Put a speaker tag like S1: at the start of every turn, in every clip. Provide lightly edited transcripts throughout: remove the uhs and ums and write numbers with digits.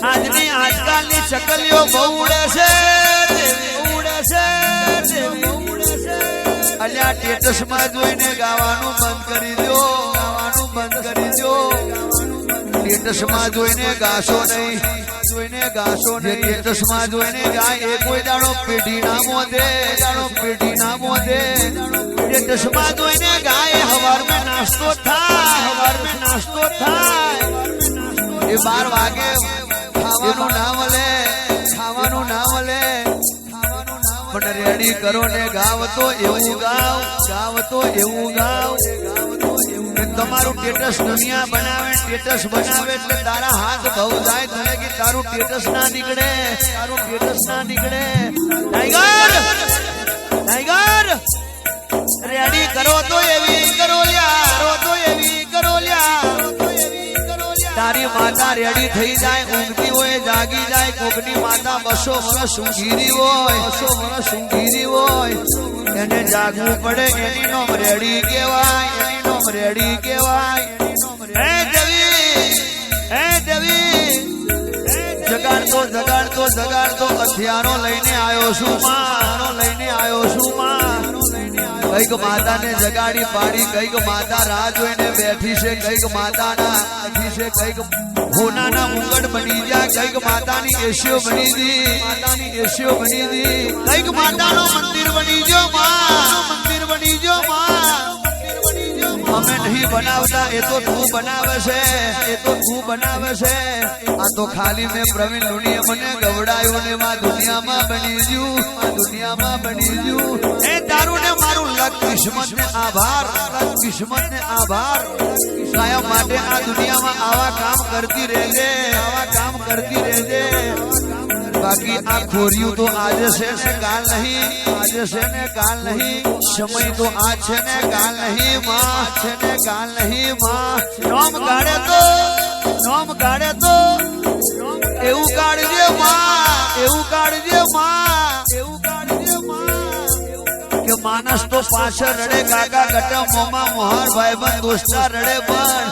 S1: આજની આજકાલની ચકલીઓ બહુ ઉડે છે અલ્યા સ્ટેટસ માં જોઈને ગાવાનું બંધ કરી દો સ્ટેટસ માં જોઈને ગાશો નહીં સ્ટેટસ માં જોઈને ગાય એ કોઈ દાડો પેઢી ના મોદે સ્ટેટસ માં જોઈને ગાય હવારમાં નાસ્તો થાય એ 12 વાગે ખાવાનું ના મળે પણ રેડી કરો ને ગાવ તો એવું ગાવ તમારું સ્ટેટસ દુનિયા બનાવે એટલે તારા હાથ બહુ જાય તને કે તારું સ્ટેટસ ના નીકળે ટાઈગર રેડી કરો તો એવી કરો તારી માતા રેડી થઈ જાય ઊંઘતી હોય જાગી જાય કોકની માતા 200 વર્ષ ઊંઘી હોય એને જાગવું પડે એની નોમ રેડી કહેવાય હે દેવી જગાડતો હથિયારો લઈને આવ્યો છું માં કઈક માતાને જગાડી પાડી કઈક માતા રાહ જોઈને બેઠી છે કઈક માતાના કઈક હોનાના મુંગટ બની ગયા કઈક માતાની એશિયો બની દી કઈક માતાનો મંદિર બની ગયો માં અમે નહીં બનાવતા એ તો તું બનાવે છે આ તો ખાલી મેં પ્રવીણ લુણીએ મને ગવડાયું ને માં દુનિયામાં બની ગયું એ તારું ને મારું લક કિસ્મત ને આભાર કાયમ માટે આ દુનિયામાં આવા કામ કરતી રહેજે બાકી આ ખોર્યું તો આજે છે ને કાલ નહીં સમય તો આજ છે ને કાલ નહીં માં નોમ કાઢે તો એવું કાઢજે માં કે માનસ તો પાછળ રડે કાકા ગટા મોમા મોહર ભાઈબંધ દોસ્તા રડે પણ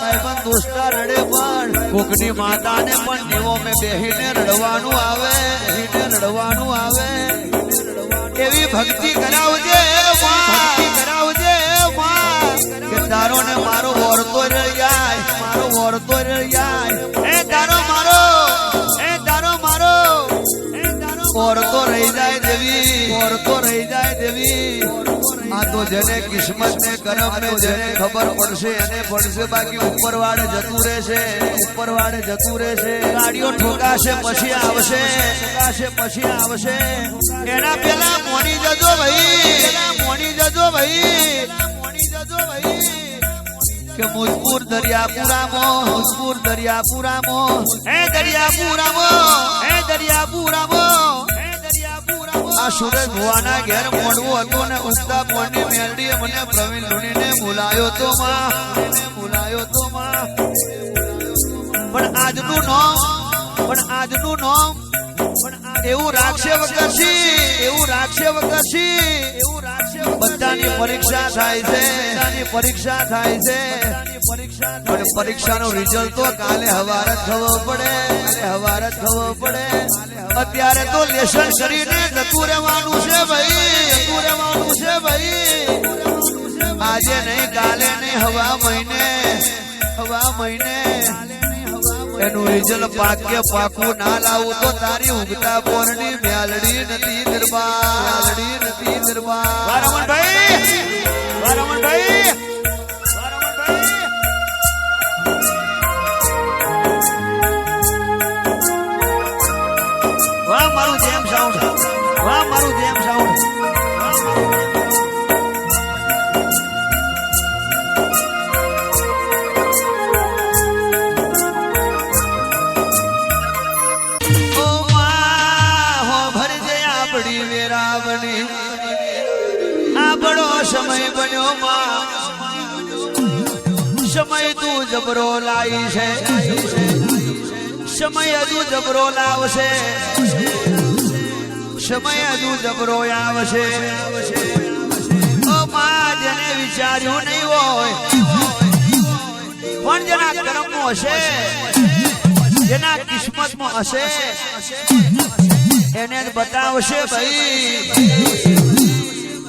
S1: કોકની માતાને પણ નીવો મેં બેહીને રડવાનું આવે એવી ભક્તિ કરાવજે કે તારો ને મારો વરતો રહી જાય એ તારો મારો વરતો રહી જાય દેવી આ તો જેને કિસ્મત ને કરમ ને જેને ખબર પડશે એને પડશે બાકી ઉપરવાળે જતું રહેશે ગાડીઓ ઠોકાશે પછી આવશે એના પેલા મોડી જજો ભાઈ કે મુજપુર દરિયાપુરામાં આ સુરેશ ભુવાના ઘેર મોડવું હતું ને ઉસ્તા પોણની મેલડીએ મને પ્રવીણ લુણીને બોલાયો તો માં પણ આજનું નામ એવું રાખશે વગરશી બધાની પરીક્ષા થાય છે પણ પરીક્ષાનું રિઝલ્ટ તો કાલે હવારે જ ખબર પડે અત્યારે તો લેસન કરીને જતું રહેવાનું છે ભાઈ આજે નહીં કાલે નહીં હવા મહિને એનું રિઝલ્ટ પાકું ના લાવું તો તારી ઉગતા પોરની મ્યાલડી નથી દરબાર વાહ મારું જેમ સાઉન્ડ સમય બન્યો માં સમય તું જબરો લાવી છે સમય હજુ જબરો લાવશે ઓ માં જેને વિચાર્યું નહીં હોય પણ જેના કર્મો હશે જેના કિસ્મતમાં હશે એને જ બતાવશે ભાઈ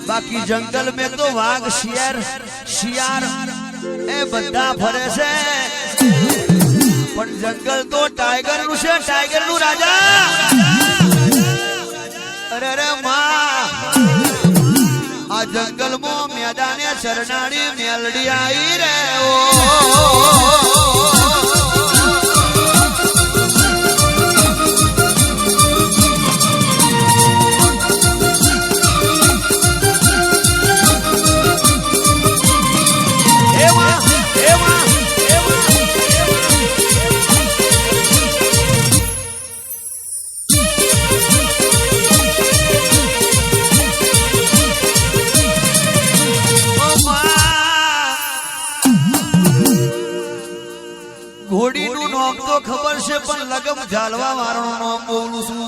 S1: બાકી જંગલ में तो વાઘ શિયાર એ બધા ફરે છે પણ જંગલ તો ટાઈગર નું છે ટાઈગર નું રાજા અરે માં આ જંગલ માં મેદાને શરણાડી મેલડી આવી રે ઘોડી નું નામ તો ખબર છે પણ લગમ ઝાલવા વાળાનું નામ બોલું છું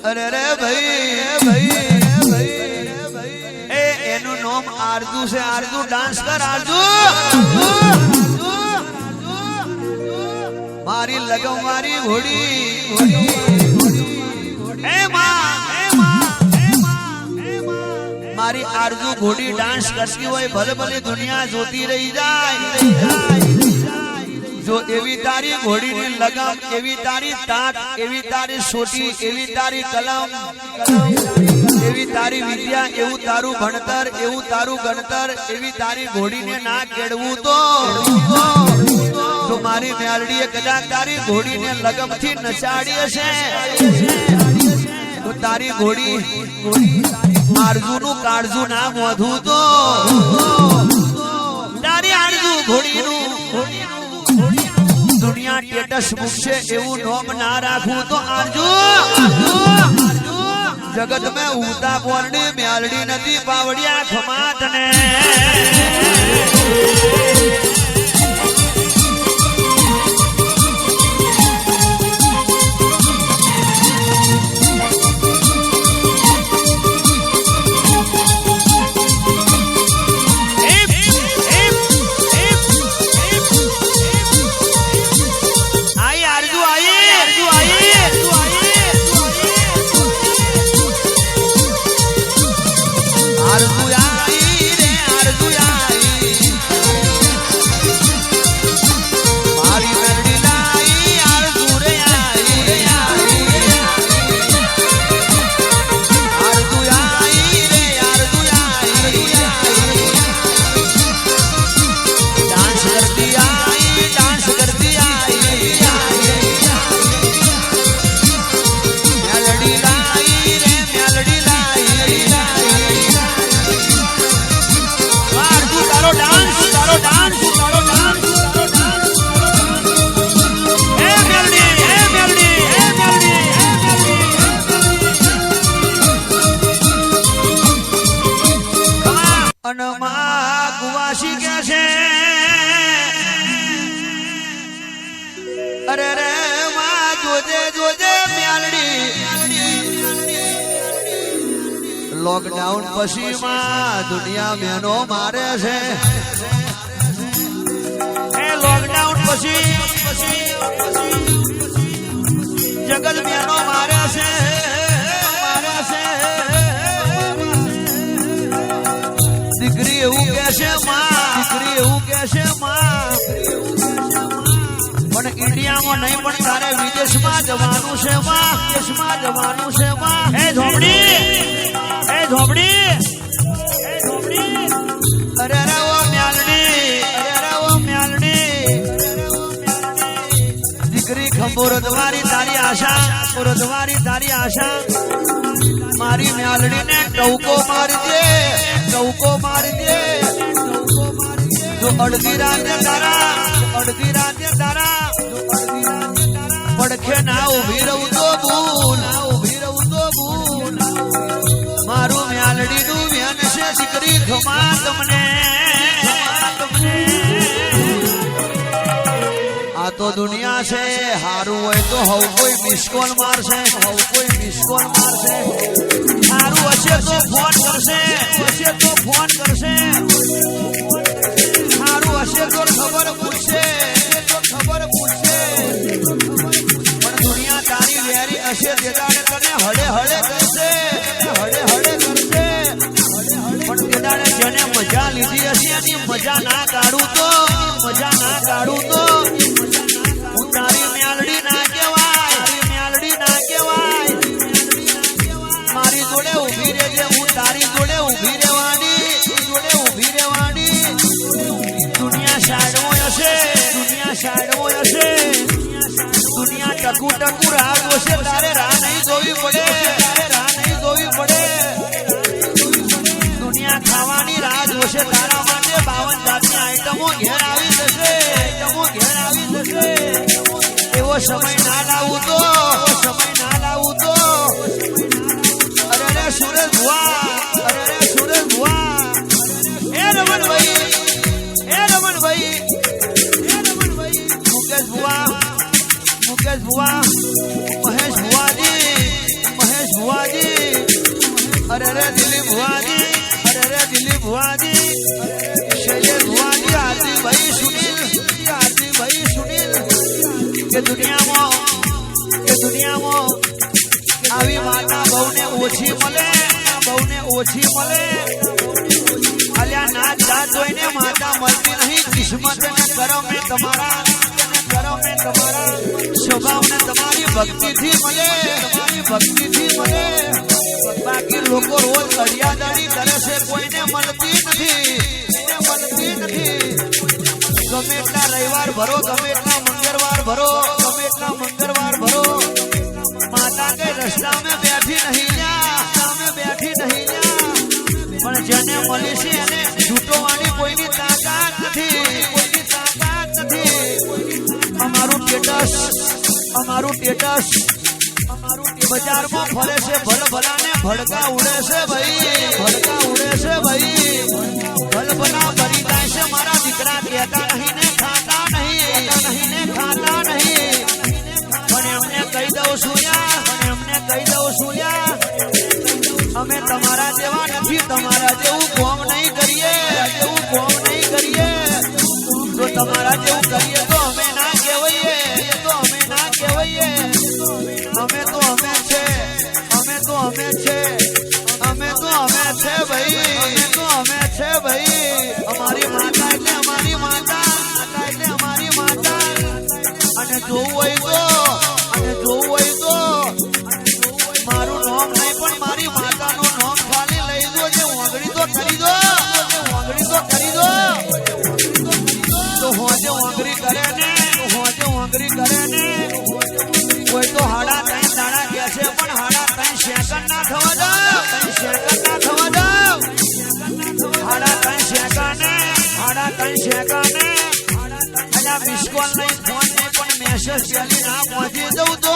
S1: અરે રે ભાઈ એ એનું નામ આરજુ છે આરજુ ડાન્સ કર આરજુ મારી લગમ મારી ઘોડી એ મારી આરજુ ઘોડી ડાન્સ કરતી હોય ભલે ભલે દુનિયા જોતી રહી જાય જો એવી તારી ઘોડીની લગામ એવી તારી તાક એવી તારી સોટી એવી તારી કલમ એવી તારી વિદ્યા એવું તારું ભણતર એવું તારું ગણતર એવી તારી ઘોડીને ના કેળવું તો મારી મેલડીએ કદાચ તારી ઘોડીને લગમથી નચાડી હશે તો તારી ઘોડી આરજુ નું કાળજુ ના મોધું તો તારી આરજુ ઘોડી નું દુનિયા ટેટસ મૂકશે એવું નોમ ના રાખવું તો આરજુ જગત में ઉતા બોરડી મેલડી નથી પાવડિયા ખમાત ને ગુવાસી કે છે અરે રે માં જોજે મેલડી લોકડાઉન પછી માં દુનિયા મેનો મારે છે એ લોકડાઉન પછી જગત મેનો મારે છે દીકરી એવું કે છે માં પણ ઇન્ડિયામાં નહીં પણ તારે વિદેશમાં જવાનું છે માં એ ઝોપડી અરે ઓ મ્યાલડી દીકરી ખંભોર તમારી તારી આશા મારી મ્યાલડી ને ટવકો મારી દે જો અડધી રાતે તારા પડખે ના ઉભી રહું તો ભૂલ મારું મ્યાલડી નું વ્યાન છે દીકરી ખમા તમને આ તો દુનિયા છે હારું હોય તો હવ કોઈ મિસકોલ મારશે સારું હશે તો ફોન કરશે સારું હશે તો ખબર પૂછશે મજા ના કાઢું તો હું તારી મેલડી ના કહેવાય મારી જોડે ઊભી રહેજે હું તારી જોડે ઊભી રહેવાની દુનિયા સાઈડમાં હશે દુનિયા ટકુ રાહ જોશે તારે રાહ નહીં જોવી પડે દુનિયા ખાવાની રાહ જોશે તારા માટે 52 જાતની આઈટમો ઘેર આવી જશે એવો સમય ના લાવું તો અરે સુરેશ ભુવા એ રમણભાઈ મુકેશ ભુવા મહેશ ભુવાજી અરે દિલીપ ભુવાજી શૈલેષ ભુવાજી આરતીભાઈ સુનિલ કે દુનિયામાં આવી માતા બહુને ઓછી મળે અલ્યા નાચ જાત જોઈને માતા મળતી નહીં કિસ્મત ને કરમે તમારા સ્વભાવને તમારી ભક્તિથી મળે બાકી લોકો રોજ અડિયાદારી કરે છે કોઈને મળતી નથી ગમે એટલા રવિવાર ભરો ગમે એટલા મંગળવાર ભરો માતા કઈ રસ્તામાં બેઠી નહીં પણ જેને મળી છે એને છૂટવાની કોઈની તાકાત નથી અમારું સ્ટેટસ બજારમાં ફરે છે ભલભલાને ભડકા ઉડે છે ભાઈ ભલભલા ભરી જાય છે મારા દીકરા કહેતા નહીં ને ખાતા નહીં પણ એમને કહી દઉં સૂર્યા અમે તમારા જેવા નથી તમારા જેવું કોમ નહીં કરીએ જો તમારા જેવું કરીએ તો અમે ના કહેવાઈએ અમે છે ભાઈ અમારી માતા એટલે અમારી માતા અને જોવું હોય તો મારું નામ નહીં પણ મારી માતાનું નામ ખાલી લઈ દો જે વાંગડી તો કરી દો તો હોજે વાંગડી કરે ને કોઈ તો હાડા 3 દાડા કહે છે પણ હાડા 3 સેકન્ડ ના થવા દો હાડા 3 સેકન્ડ અલ્યા મિસ કોલ નહીં ફોન નહીં પણ મેસેજ ચાલી ના પહોંચી દઉં તો